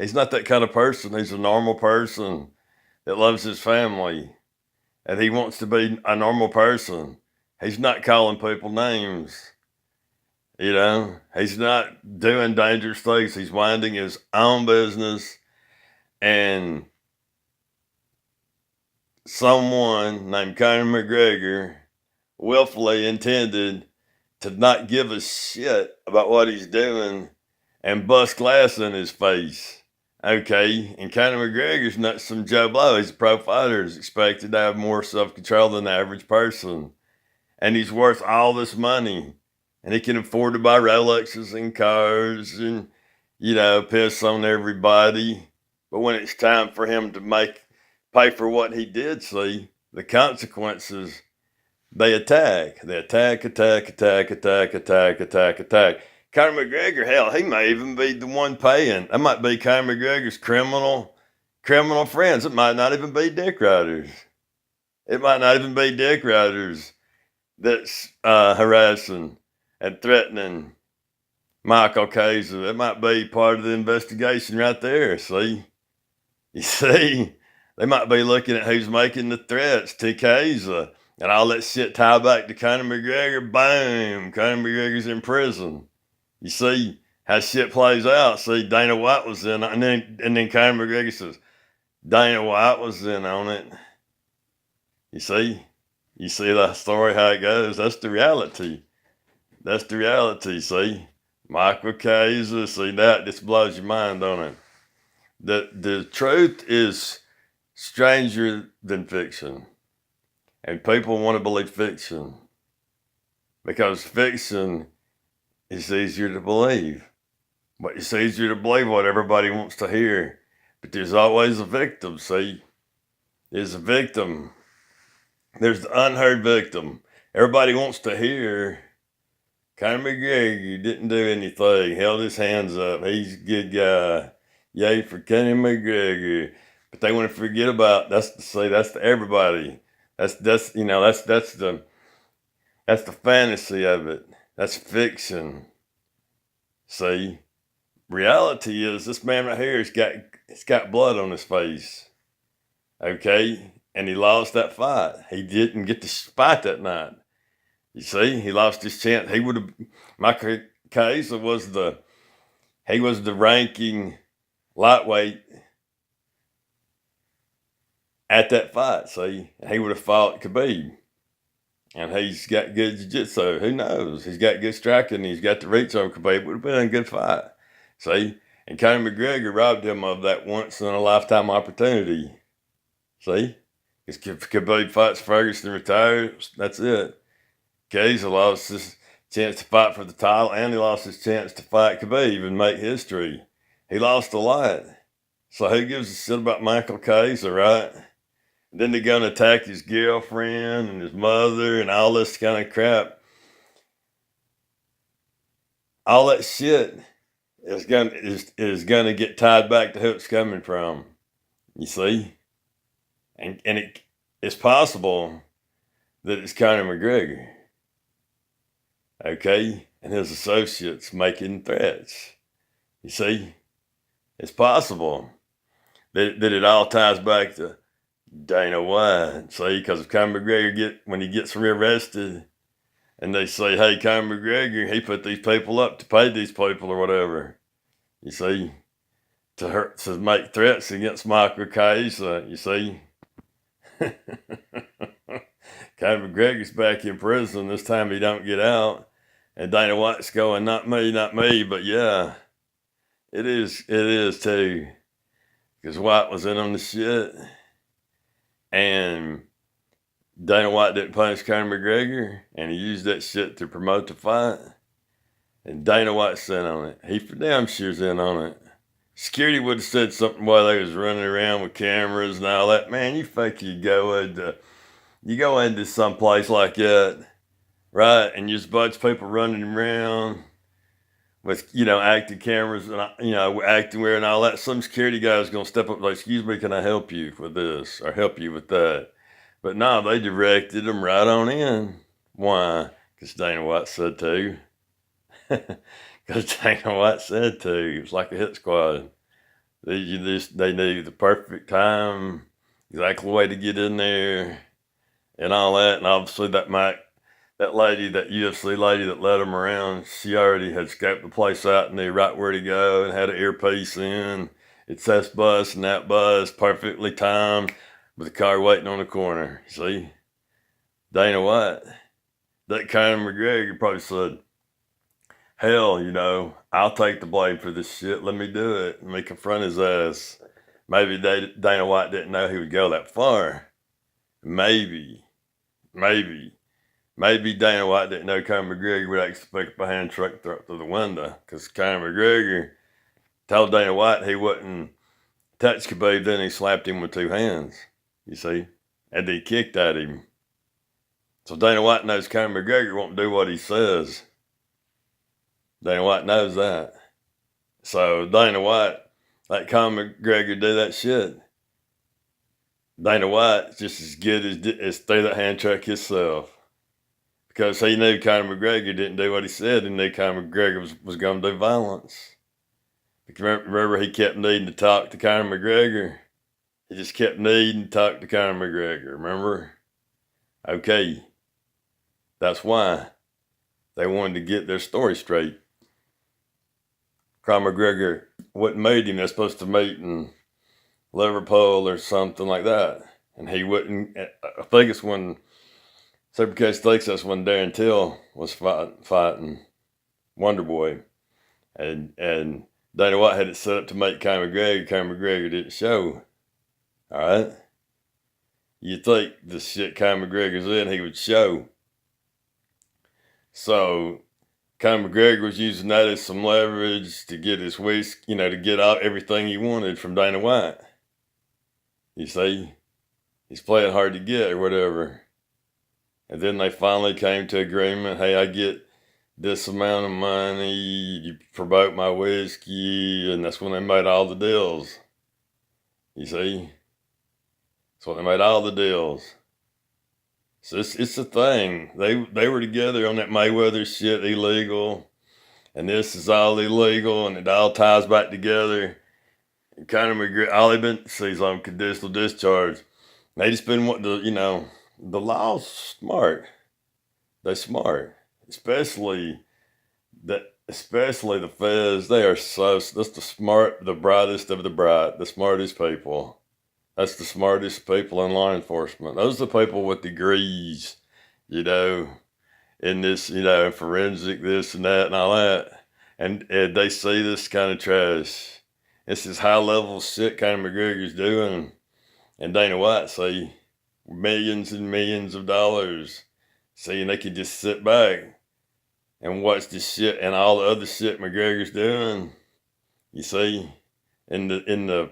He's not that kind of person. He's a normal person that loves his family, and he wants to be a normal person. He's not calling people names. He's not doing dangerous things. He's minding his own business. And someone named Conor McGregor willfully intended to not give a shit about what he's doing and bust glass in his face. Okay, and Conor McGregor's not some Joe Blow. He's a pro fighter. He's expected to have more self-control than the average person. And he's worth all this money. And he can afford to buy Rolexes and cars and, piss on everybody. But when it's time for him to pay for what he did, see, the consequences, they attack. They attack. Conor McGregor, hell, he may even be the one paying. That might be Conor McGregor's criminal friends. It might not even be dick riders. It might not even be dick riders that's harassing and threatening Michael Kaiser. It might be part of the investigation right there, see? You see, they might be looking at who's making the threats to Kaiser, and all that shit tie back to Conor McGregor. Boom, Conor McGregor's in prison. You see how shit plays out. See, Dana White was in, and then Conor McGregor says, Dana White was in on it. You see the story, how it goes. That's the reality. See? Michael Kaiser, see that? This blows your mind, don't it? The truth is stranger than fiction. And people want to believe fiction. Because fiction is easier to believe. But it's easier to believe what everybody wants to hear. But there's always a victim, see? There's a victim. There's the unheard victim. Everybody wants to hear Conor McGregor didn't do anything, held his hands up. He's a good guy. Yay for Conor McGregor. But they want to forget about that's to everybody. That's the fantasy of it. That's fiction. See? Reality is this man right here it's got blood on his face. Okay? And he lost that fight. He didn't get to fight that night. You see, he lost his chance. Michael Kaiser was the ranking lightweight at that fight, see? He would have fought Khabib. And he's got good jiu-jitsu. Who knows? He's got good striking. He's got the reach on Khabib. It would have been a good fight. See? And Conor McGregor robbed him of that once-in-a-lifetime opportunity. See? Because Khabib fights Ferguson and retires. That's it. Kaiser lost his chance to fight for the title, and he lost his chance to fight Khabib and make history. He lost a lot. So who gives a shit about Michael Kaiser, right? And then they're going to attack his girlfriend and his mother and all this kind of crap. All that shit is going to get tied back to who it's coming from. You see? And it's possible that it's Conor McGregor. Okay? And his associates making threats. You see? It's possible that it all ties back to Dana White. See? Because if Conor McGregor when he gets rearrested and they say, hey, Conor McGregor, he put these people up to pay these people or whatever. You see? To make threats against Michael Kaiser. You see? Conor McGregor's back in prison. This time he don't get out. And Dana White's going, not me, but yeah, it is too. Because White was in on the shit. And Dana White didn't punish Conor McGregor. And he used that shit to promote the fight. And Dana White's in on it. He for damn sure's in on it. Security would have said something while they was running around with cameras and all that. Man, you go into some place like that, right? And there's a bunch of people running around with, acting cameras and, acting wear and all that. Some security guy's going to step up like, excuse me, can I help you with this or help you with that? But no, they directed them right on in. Why? Because Dana White said to. Because Dana White said to. It was like a hit squad. They knew the perfect time, exactly the way to get in there, and all that. And obviously that lady, that UFC lady that led him around, she already had scoped the place out and knew right where to go and had an earpiece in. It's this bus and that bus, perfectly timed, with the car waiting on the corner. See, Dana White, that Conor McGregor probably said, hell, I'll take the blame for this shit. Let me do it. Let me confront his ass. Maybe Dana White didn't know he would go that far. Maybe. Maybe Dana White didn't know Conor McGregor would actually pick up a hand truck and throw it through the window. Because Conor McGregor told Dana White he wouldn't touch Khabib, then he slapped him with two hands. You see? And he kicked at him. So Dana White knows Conor McGregor won't do what he says. Dana White knows that. So Dana White, let Conor McGregor do that shit. Dana White just as good as threw that hand truck himself. Because he knew Conor McGregor didn't do what he said. He knew Conor McGregor was going to do violence. Remember, he kept needing to talk to Conor McGregor. He just kept needing to talk to Conor McGregor, remember? Okay. That's why they wanted to get their story straight. Conor McGregor wouldn't meet him. They're supposed to meet in Liverpool or something like that. And he wouldn't. I think it's when Supercase thinks that's when Darren Till was fighting Wonder Boy. And Dana White had it set up to make Conor McGregor. Conor McGregor didn't show. All right? You think the shit Conor McGregor's in, he would show. So Conor McGregor was using that as some leverage to get his wish, to get out everything he wanted from Dana White. You see? He's playing hard to get or whatever. And then they finally came to agreement. Hey, I get this amount of money. You promote my whiskey. And that's when they made all the deals. You see? That's when they made all the deals. So it's a thing. They were together on that Mayweather shit, illegal. And this is all illegal. And it all ties back together. And Conor McGregor, all they've been sees on conditional discharge. They just been wanting to, the law's smart. They're smart. Especially the feds. They are that's the brightest of the bright, the smartest people. That's the smartest people in law enforcement. Those are the people with degrees, in this, forensic, this and that and all that. And they see this kind of trash. This is high level shit Conor McGregor's doing. And Dana White, see, millions and millions of dollars. See, and they can just sit back and watch this shit and all the other shit McGregor's doing. You see, in the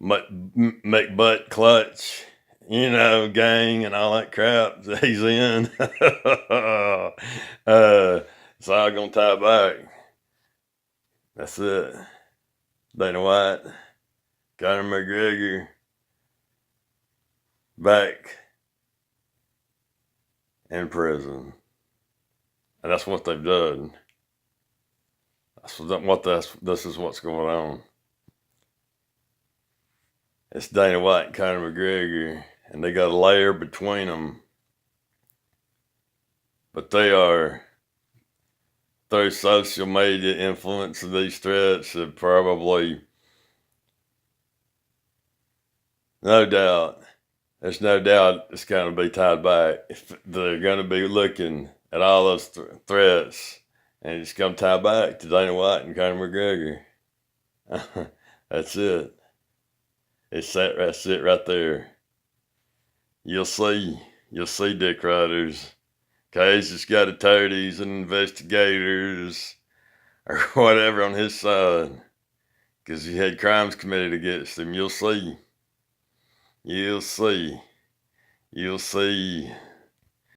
McButt clutch, gang and all that crap that he's in. It's all gonna tie back. That's it. Dana White, Conor McGregor, back in prison. And that's what they've done. This is what's going on. It's Dana White and Conor McGregor, and they got a layer between them. But they are, through social media influence of these threats, have probably, there's no doubt it's going to be tied back. If they're going to be looking at all those threats, and it's going to tie back to Dana White and Conor McGregor. That's it. That's it right there. You'll see, dick riders. Kay's just got attorneys and investigators or whatever on his side. Because he had crimes committed against him. You'll see. You'll see.